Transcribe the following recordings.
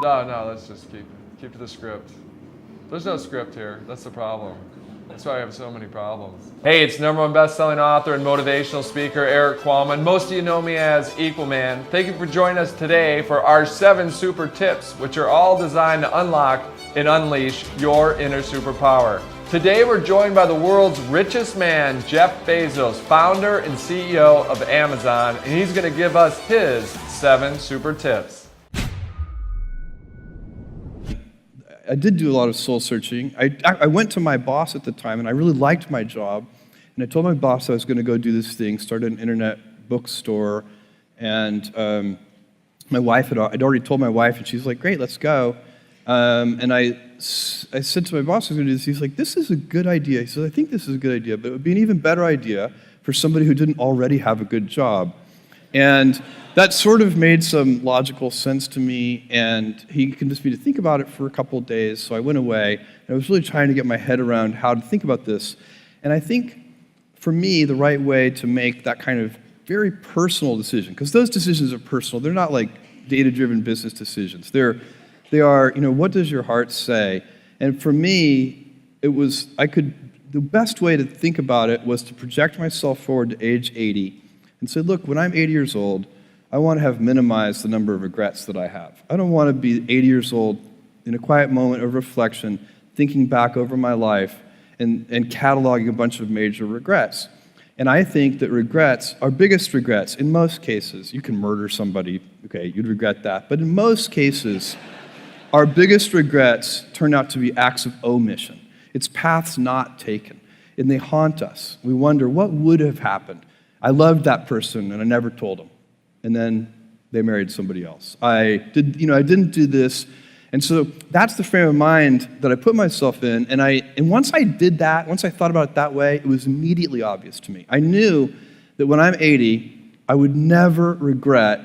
No, let's just keep to the script. There's no script here. That's the problem. That's why I have so many problems. Hey, it's #1 best-selling author and motivational speaker Erik Qualman. Most of you know me as Equalman. Thank you for joining us today for our 7 super tips, which are all designed to unlock and unleash your inner superpower. Today we're joined by the world's richest man, Jeff Bezos, founder and CEO of Amazon, and he's going to give us his 7 super tips. I did do a lot of soul searching. I went to my boss at the time, and I really liked my job. And I told my boss I was going to go do this thing, start an internet bookstore. And my wife I'd already told my wife, and she's like, "Great, let's go." And I said to my boss, I was going to do this. He's like, "This is a good idea." He says, "I think this is a good idea, but it would be an even better idea for somebody who didn't already have a good job." And that sort of made some logical sense to me, and he convinced me to think about it for a couple of days, so I went away, and I was really trying to get my head around how to think about this. And I think, for me, the right way to make that kind of very personal decision, because those decisions are personal, they're not like data-driven business decisions. They are, what does your heart say? And for me, the best way to think about it was to project myself forward to age 80, and say, look, when I'm 80 years old, I want to have minimized the number of regrets that I have. I don't want to be 80 years old in a quiet moment of reflection, thinking back over my life and cataloging a bunch of major regrets. And I think that regrets, our biggest regrets, in most cases, you can murder somebody, okay, you'd regret that, but in most cases, our biggest regrets turn out to be acts of omission. It's paths not taken, and they haunt us. We wonder, what would have happened? I loved that person, and I never told them. And then they married somebody else. I didn't do this. And so that's the frame of mind that I put myself in. And once I did that, once I thought about it that way, it was immediately obvious to me. I knew that when I'm 80, I would never regret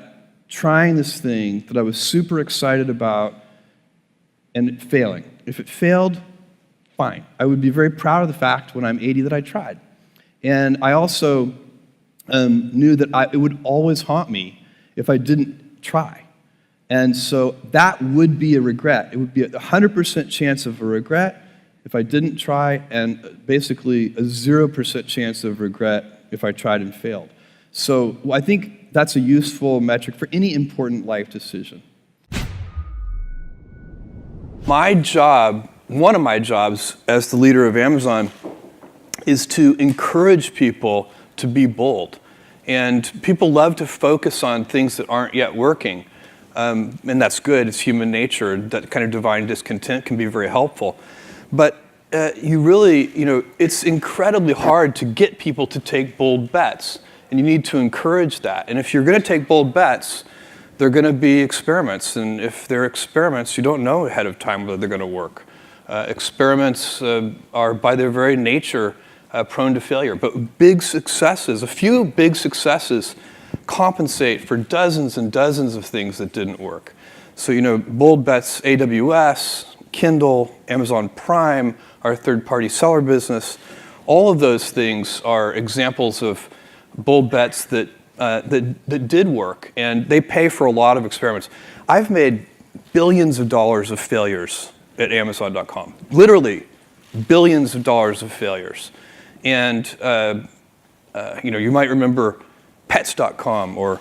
trying this thing that I was super excited about and it failing. If it failed, fine. I would be very proud of the fact when I'm 80 that I tried. And I also knew that it would always haunt me if I didn't try. And so that would be a regret. It would be a 100% chance of a regret if I didn't try, and basically a 0% chance of regret if I tried and failed. So I think that's a useful metric for any important life decision. My job, one of my jobs as the leader of Amazon, is to encourage people to be bold. And people love to focus on things that aren't yet working. And that's good, it's human nature. That kind of divine discontent can be very helpful. But it's incredibly hard to get people to take bold bets. And you need to encourage that. And if you're going to take bold bets, they're going to be experiments. And if they're experiments, you don't know ahead of time whether they're going to work. Experiments are, by their very nature, prone to failure. But big successes, a few big successes, compensate for dozens and dozens of things that didn't work. So, bold bets, AWS, Kindle, Amazon Prime, our third-party seller business, all of those things are examples of bold bets that did work, and they pay for a lot of experiments. I've made billions of dollars of failures at Amazon.com. Literally, billions of dollars of failures. And you might remember Pets.com or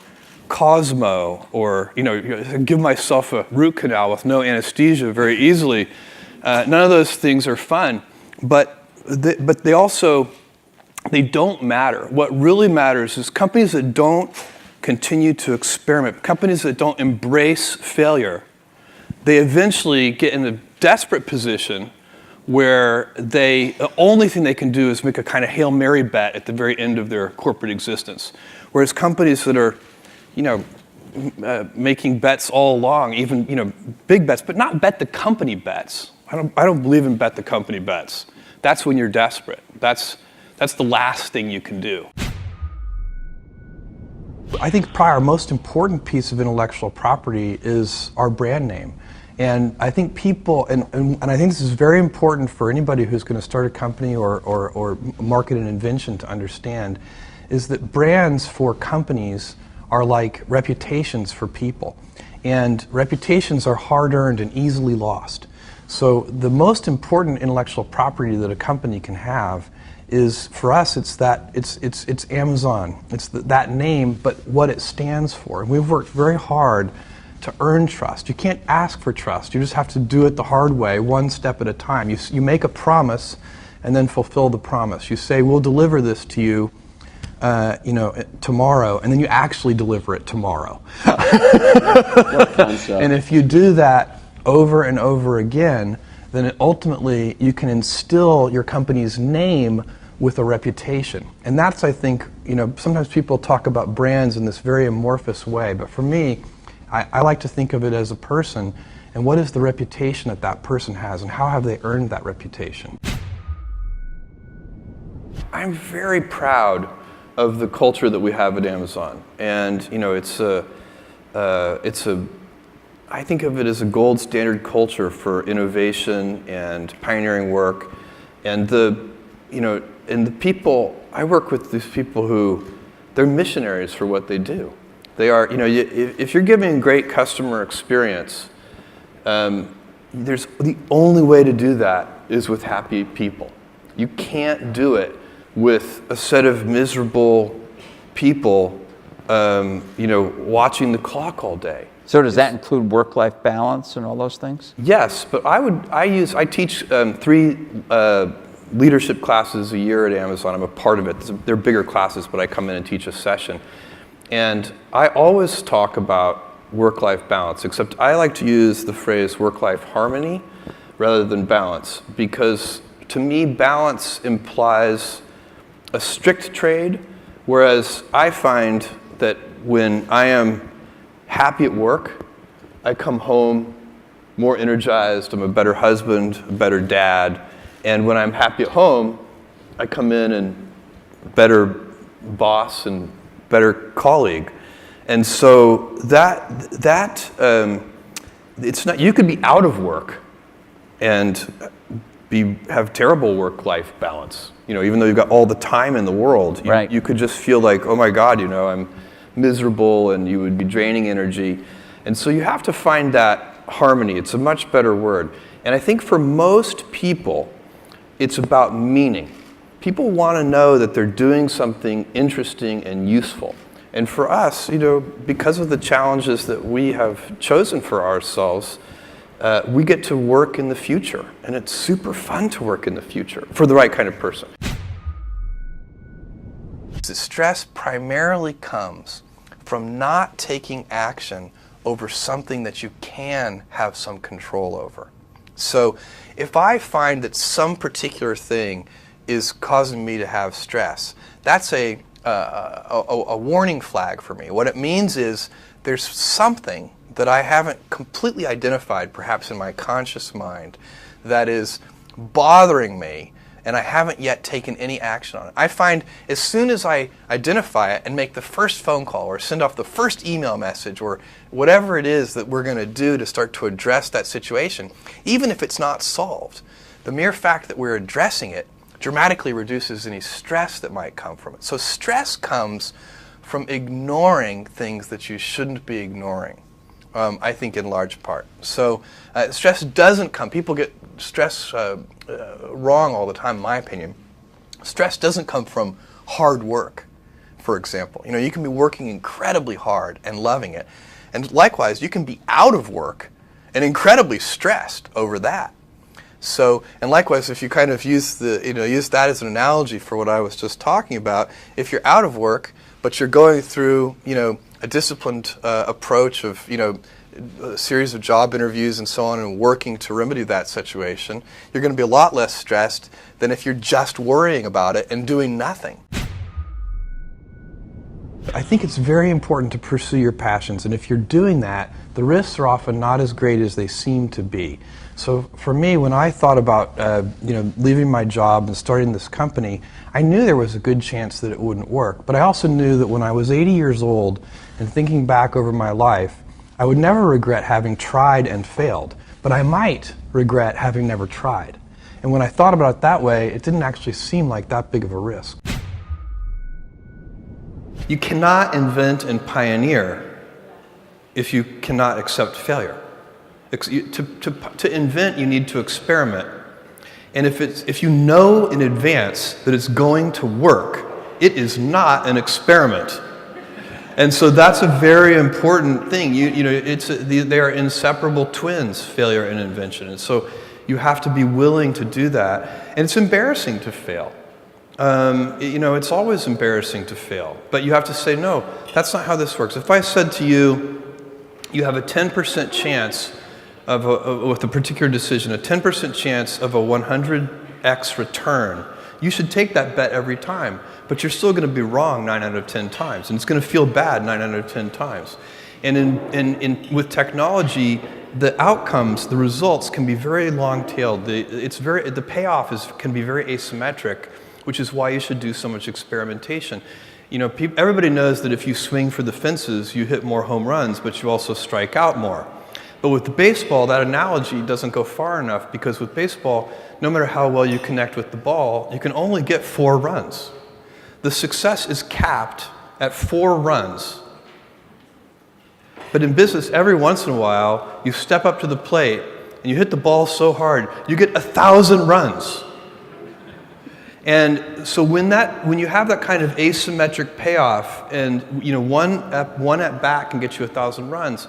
Cosmo, or give myself a root canal with no anesthesia very easily. None of those things are fun, but they don't matter. What really matters is companies that don't continue to experiment, companies that don't embrace failure. They eventually get in a desperate position where the only thing they can do is make a kind of Hail Mary bet at the very end of their corporate existence. Whereas companies that are, making bets all along, even, big bets, but not bet the company bets. I don't believe in bet the company bets. That's when you're desperate. That's the last thing you can do. I think probably our most important piece of intellectual property is our brand name. And I think people, and I think this is very important for anybody who's going to start a company or market an invention to understand, is that brands for companies are like reputations for people. And reputations are hard-earned and easily lost. So the most important intellectual property that a company can have is, for us, it's Amazon. It's that name, but what it stands for. And we've worked very hard to earn trust. You can't ask for trust. You just have to do it the hard way, one step at a time. You make a promise and then fulfill the promise. You say, we'll deliver this to you, tomorrow, and then you actually deliver it tomorrow. And if you do that over and over again, then ultimately you can instill your company's name with a reputation. And that's, I think, sometimes people talk about brands in this very amorphous way, but for me, I like to think of it as a person, and what is the reputation that that person has, and how have they earned that reputation? I'm very proud of the culture that we have at Amazon, and I think of it as a gold standard culture for innovation and pioneering work, and the people I work with, these people who they're missionaries for what they do. They are, if you're giving great customer experience, there's the only way to do that is with happy people. You can't do it with a set of miserable people, watching the clock all day. So does that include work-life balance and all those things? Yes, but I teach 3 leadership classes a year at Amazon. I'm a part of it. They're bigger classes, but I come in and teach a session. And I always talk about work-life balance, except I like to use the phrase work-life harmony rather than balance, because to me, balance implies a strict trade, whereas I find that when I am happy at work, I come home more energized, I'm a better husband, a better dad, and when I'm happy at home, I come in and better boss and better colleague. And so it's not, you could be out of work and have terrible work-life balance. Even though you've got all the time in the world, you could just feel like, oh my God, I'm miserable, and you would be draining energy. And so you have to find that harmony. It's a much better word. And I think for most people, it's about meaning. People want to know that they're doing something interesting and useful. And for us, because of the challenges that we have chosen for ourselves, we get to work in the future. And it's super fun to work in the future for the right kind of person. The stress primarily comes from not taking action over something that you can have some control over. So if I find that some particular thing is causing me to have stress, that's a warning flag for me. What it means is there's something that I haven't completely identified, perhaps in my conscious mind, that is bothering me, and I haven't yet taken any action on it. I find as soon as I identify it and make the first phone call or send off the first email message or whatever it is that we're going to do to start to address that situation, even if it's not solved, the mere fact that we're addressing it dramatically reduces any stress that might come from it. So stress comes from ignoring things that you shouldn't be ignoring, I think, in large part. So stress doesn't come, people get stress wrong all the time, in my opinion. Stress doesn't come from hard work, for example. You can be working incredibly hard and loving it. And likewise, you can be out of work and incredibly stressed over that. So, and likewise, if you kind of use that as an analogy for what I was just talking about, if you're out of work, but you're going through, a disciplined approach of, a series of job interviews and so on, and working to remedy that situation, you're going to be a lot less stressed than if you're just worrying about it and doing nothing. I think it's very important to pursue your passions, and if you're doing that, the risks are often not as great as they seem to be. So for me, when I thought about leaving my job and starting this company, I knew there was a good chance that it wouldn't work. But I also knew that when I was 80 years old and thinking back over my life, I would never regret having tried and failed, but I might regret having never tried. And when I thought about it that way, it didn't actually seem like that big of a risk. You cannot invent and pioneer if you cannot accept failure. To invent, you need to experiment. And if you know in advance that it's going to work, it is not an experiment. And so that's a very important thing. They are inseparable twins, failure and invention. And so you have to be willing to do that. And it's embarrassing to fail. It's always embarrassing to fail. But you have to say, no, that's not how this works. If I said to you, you have a 10% chance with a particular decision, a 10% chance of a 100x return, you should take that bet every time. But you're still going to be wrong 9 out of 10 times. And it's going to feel bad 9 out of 10 times. And with technology, the outcomes, the results can be very long-tailed. The payoff can be very asymmetric, which is why you should do so much experimentation. Everybody knows that if you swing for the fences, you hit more home runs, but you also strike out more. But with the baseball, that analogy doesn't go far enough, because with baseball, no matter how well you connect with the ball, you can only get 4 runs. The success is capped at 4 runs. But in business, every once in a while, you step up to the plate and you hit the ball so hard, you get 1,000 runs. And so when you have that kind of asymmetric payoff, and one at bat can get you 1,000 runs,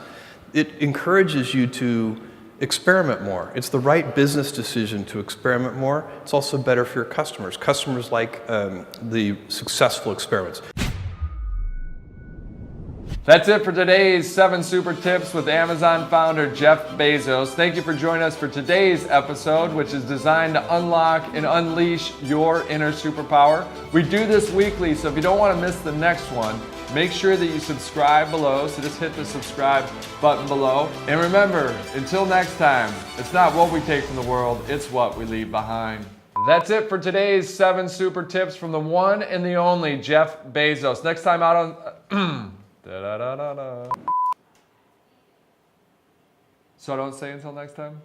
it encourages you to experiment more. It's the right business decision to experiment more. It's also better for your customers. Customers like the successful experiments. That's it for today's 7 Super Tips with Amazon founder Jeff Bezos. Thank you for joining us for today's episode, which is designed to unlock and unleash your inner superpower. We do this weekly, so if you don't want to miss the next one, make sure that you subscribe below. So just hit the subscribe button below. And remember, until next time, it's not what we take from the world, it's what we leave behind. That's it for today's 7 Super Tips from the one and the only Jeff Bezos. Next time out on... So I don't say until next time?